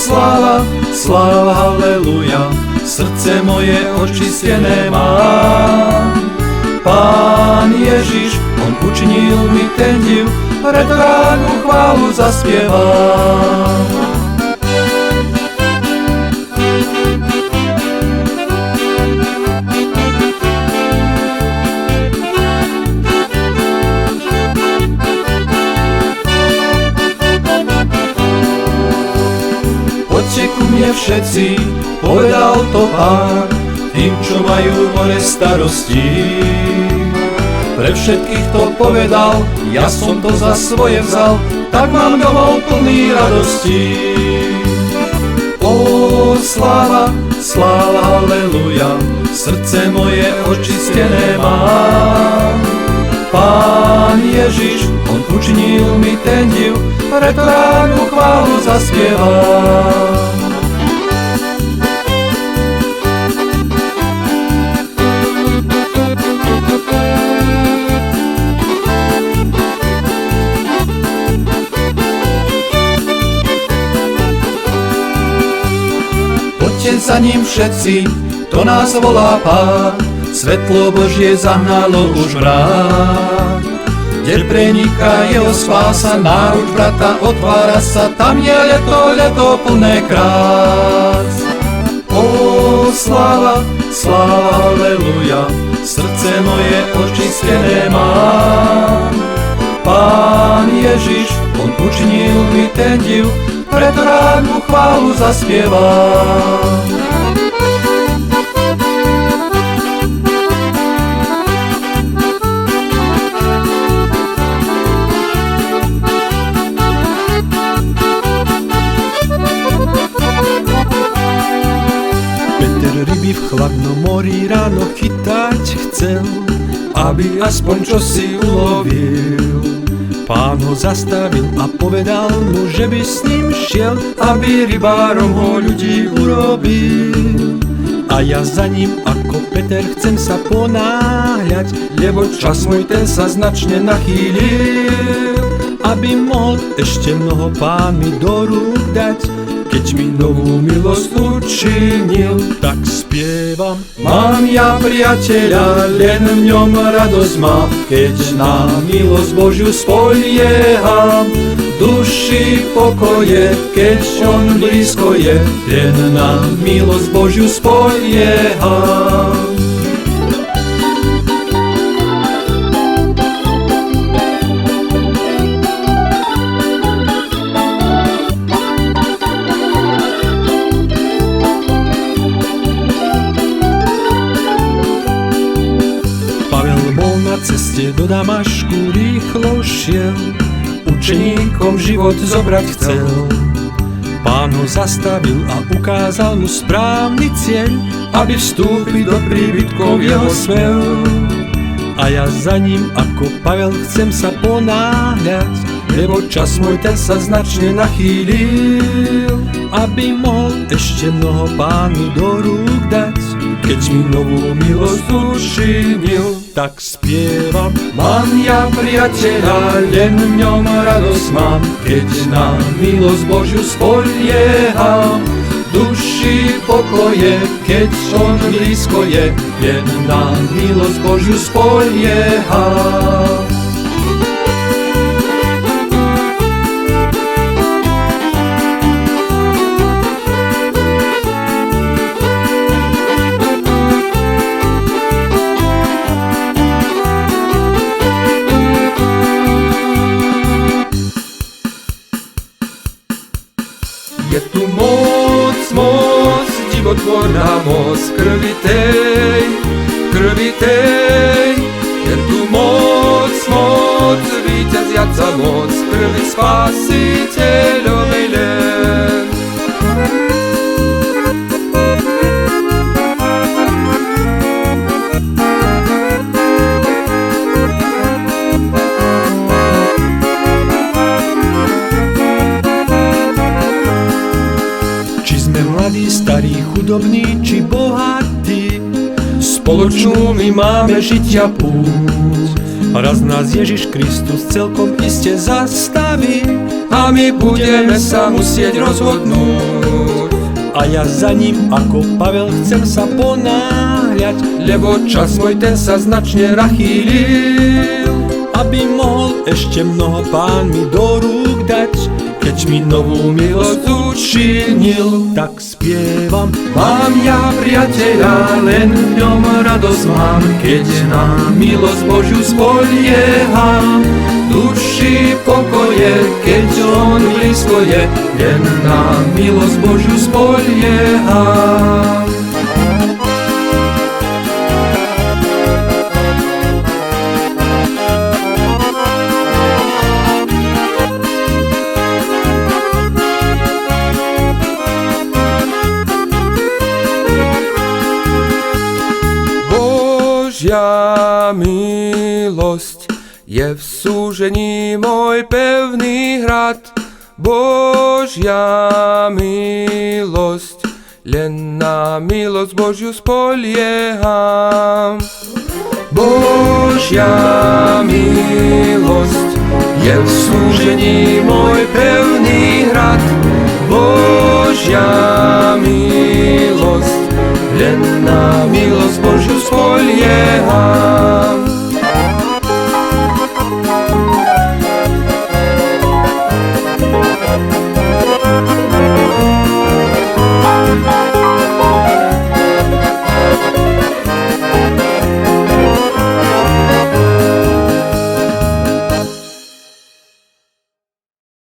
sláva, sláva, halleluja, srdce moje očistené má. Pán Ježiš, on učinil mi ten div, preto rád mu chválu zaspievam. Poďte ku mne všetci, povedal to Pán, tým, čo majú more starostí. Pre všetkých to povedal, ja som to za svoje vzal, tak mám domov plný radosti. Ó, sláva, sláva, halleluja, srdce moje očistené mám. Pán Ježiš, on učinil mi ten div, preto rád mu chválu zaspievam. Poďte za ním všetci, to nás volá Pán, svetlo Božie zahnalo už mrák. Kde preniká jeho spása, náruč brata otvára sa, tam je leto, leto plné krás. Ó, sláva, sláva, halleluja, srdce moje očistené mám. Pán Ježiš, on učinil mi ten div, preto rád mu chválu zaspievam. Peter ryby v chladnom mori ráno chytať chcel, aby aspoň čosi ulovil. Pán ho zastavil a povedal mu, že by s ním šiel, aby rybárom ho ľudí urobil. A ja za ním ako Peter chcem sa ponáhľať, lebo čas môj ten sa značne nachýlil. Aby mohol ešte mnoho Pán mi do rúk dať, keď mi novú milosť učinil, tak spievam. Mám ja priateľa, len v ňom radosť mám, keď na milosť Božiu spolieham. Duši pokoje, keď on blízko je, len na milosť Božiu spolieham. Ceste do Damašku rýchlo šiel, učeníkom život zobrať chcel. Pán ho zastavil a ukázal mu správny cieľ, aby vstúpiť do príbytkov jeho smel. A ja za ním ako Pavel chcem sa ponáhľať, lebo čas môj ten sa značne nachýlil. Aby mohol ešte mnoho Pán mi do rúk dať, keď mi novú milosť učinil, tak spievam. Mám ja priateľa, len v ňom radosť mám, keď na milosť Božiu spolieham. Duši pokoje, keď on blízko je, len na milosť Božiu spolieham. Je tu moc, moc, divotvorná moc krvi tej. Je tu moc, moc, víťaziaca moc krvi Spasiteľovej len. Mladí, starí, chudobní či bohatí, spoločnú my máme žitia púť. Raz nás Ježiš Kristus celkom iste zastaví, a my budeme sa musieť rozhodnúť. A ja za ním ako Pavel chcem sa ponáhľať, Lebo čas môj ten sa značne nachýlil, aby mohol ešte mnoho Pán mi do rúk dať. Keď mi novú milosť učinil, tak spievam. Mám ja priateľa, len v ňom radosť mám, keď na milosť Božiu spolieham. Duši pokoje, keď on blízko je, len na milosť Božiu spolieham. Božia milosť je v súžení môj pevný hrad. Božia milosť, len na milosť Božiu spolieham. Božia milosť je v súžení môj pevný hrad. Božia milosť, len na milosť Božiu spolieham.